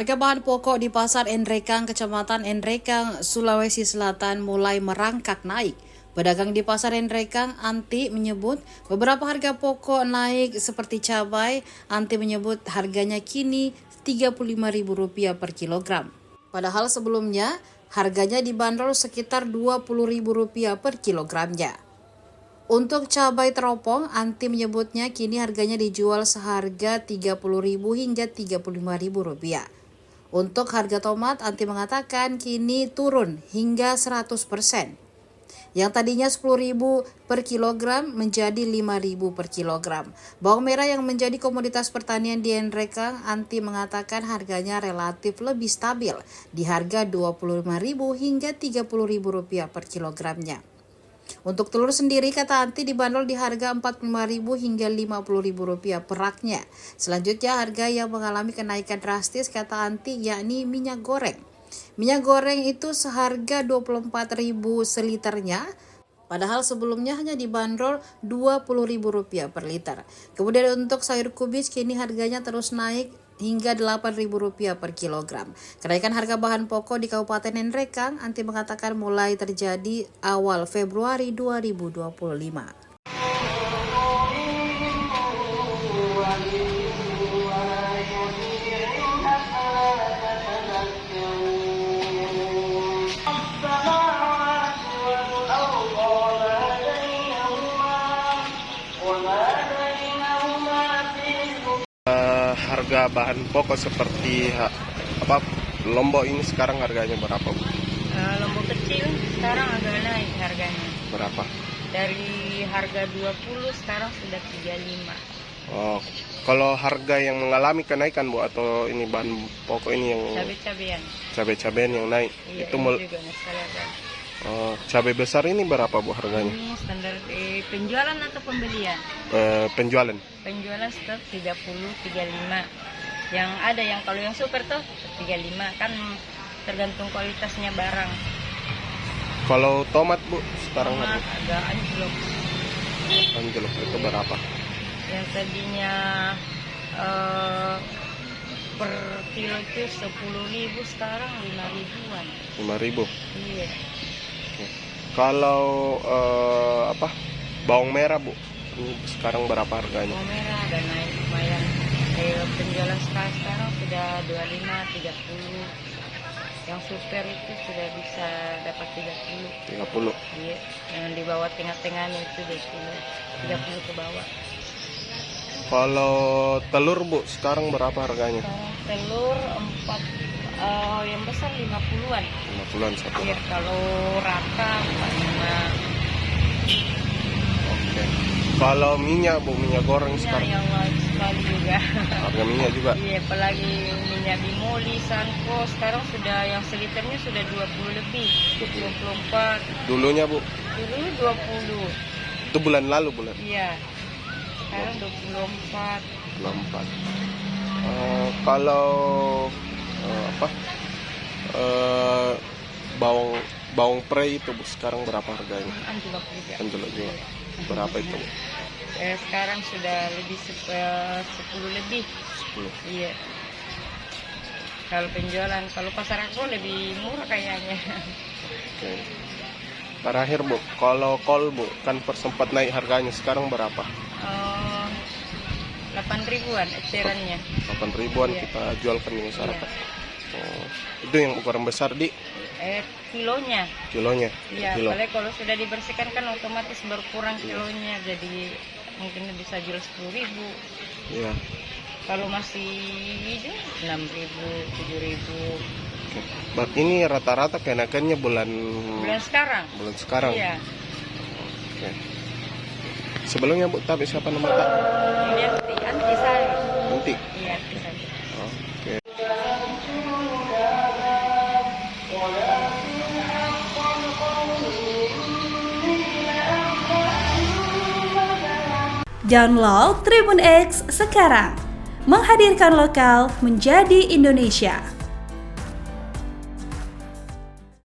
Harga bahan pokok di Pasar Nrekang, Kecamatan Nrekang, Sulawesi Selatan mulai merangkak naik. Pedagang di Pasar Nrekang, Anti, menyebut beberapa harga pokok naik seperti cabai. Anti menyebut harganya kini Rp35.000 per kilogram. Padahal sebelumnya harganya dibanderol sekitar Rp20.000 per kilogramnya. Untuk cabai teropong, Anti menyebutnya kini harganya dijual seharga Rp30.000 hingga Rp35.000. Untuk harga tomat, Anti mengatakan kini turun hingga 100%. Yang tadinya Rp10.000 per kilogram menjadi Rp5.000 per kilogram. Bawang merah yang menjadi komoditas pertanian di Nrekang, Anti mengatakan harganya relatif lebih stabil di harga Rp25.000 hingga Rp30.000 per kilogramnya. Untuk telur sendiri, kata Anti, dibanderol di harga Rp45.000 hingga Rp50.000 per raknya. Selanjutnya, harga yang mengalami kenaikan drastis, kata Anti, yakni minyak goreng. Minyak goreng itu seharga Rp24.000 seliternya, padahal sebelumnya hanya dibanderol Rp20.000 per liter. Kemudian untuk sayur kubis, kini harganya terus naik hingga Rp8.000 per kilogram. Kenaikan harga bahan pokok di Kabupaten Nrekang, Anti mengatakan mulai terjadi awal Februari 2025. Harga bahan pokok seperti lombok ini sekarang harganya berapa, Bu? Lombok kecil sekarang agak naik harganya. Berapa? Dari harga 20 sekarang sudah 35. Oh, kalau harga yang mengalami kenaikan, Bu, atau ini bahan pokok ini yang cabai-cabean yang naik, iya, itu juga masalah. Oh, cabai besar ini berapa, Bu, harganya? Ini standar penjualan atau pembelian? Penjualan. Penjualan sekitar 30-35. Yang ada yang kalau yang super tuh 35, kan tergantung kualitasnya barang. Kalau tomat, Bu, sekarang tomat agak anjlok. Anjlok itu berapa? Yang tadinya per kilo itu 10.000, sekarang 5.000-an. 5.000. Iya. Kalau bawang merah, Bu, ini sekarang berapa harganya? Bawang merah ada naik lumayan. Penjualan sekarang sudah 25-30. Yang super itu sudah bisa dapat 30. Iya. Yang di bawah tengah-tengahnya itu 30 ke bawah. Kalau telur, Bu, sekarang berapa harganya? Telur 4, yang besar 50-an. 50-an satu. Iya, kalau rata 45. Oke. Kalau minyak, Bu, minyak goreng sekarang? Yang sekali juga. Harga minyak juga? Iya, apalagi minyak bimoli, Sanko, sekarang sudah yang seliternya sudah 20 lebih. 24. Dulunya, Bu? Dulu 20. Itu bulan lalu, bulan? Iya. Sekarang 24. 24. Kalau bawang pre itu, Bu, sekarang berapa harganya? Anjlok juga. Anjlok juga. Berapa itu, Bu? Sekarang sudah lebih 10 lebih. 10. Iya. Kalau penjualan, kalau pasar aku lebih murah kayaknya. Oke. Terakhir, Bu, kalau kol, Bu, kan sempat naik harganya, sekarang berapa? 8.000-an ecerannya. 8.000-an, iya. Kita jualkan di masyarakat. Iya. Oh, itu yang ukuran besar, Di? Kilonya. Kilonya? Iya, kilo. kalau sudah dibersihkan kan otomatis berkurang kilonya, jadi mungkin bisa jual 10.000. Iya. Kalau masih hijau 6.000, 7.000. Ini rata-rata kenaikannya bulan sekarang. Bulan sekarang. Iya. Oke. Sebelumnya, Bu, tapi siapa nama tak? Anti saya. Anti. Iya, Anti saya. Oke. Download Tribun X sekarang, menghadirkan lokal menjadi Indonesia.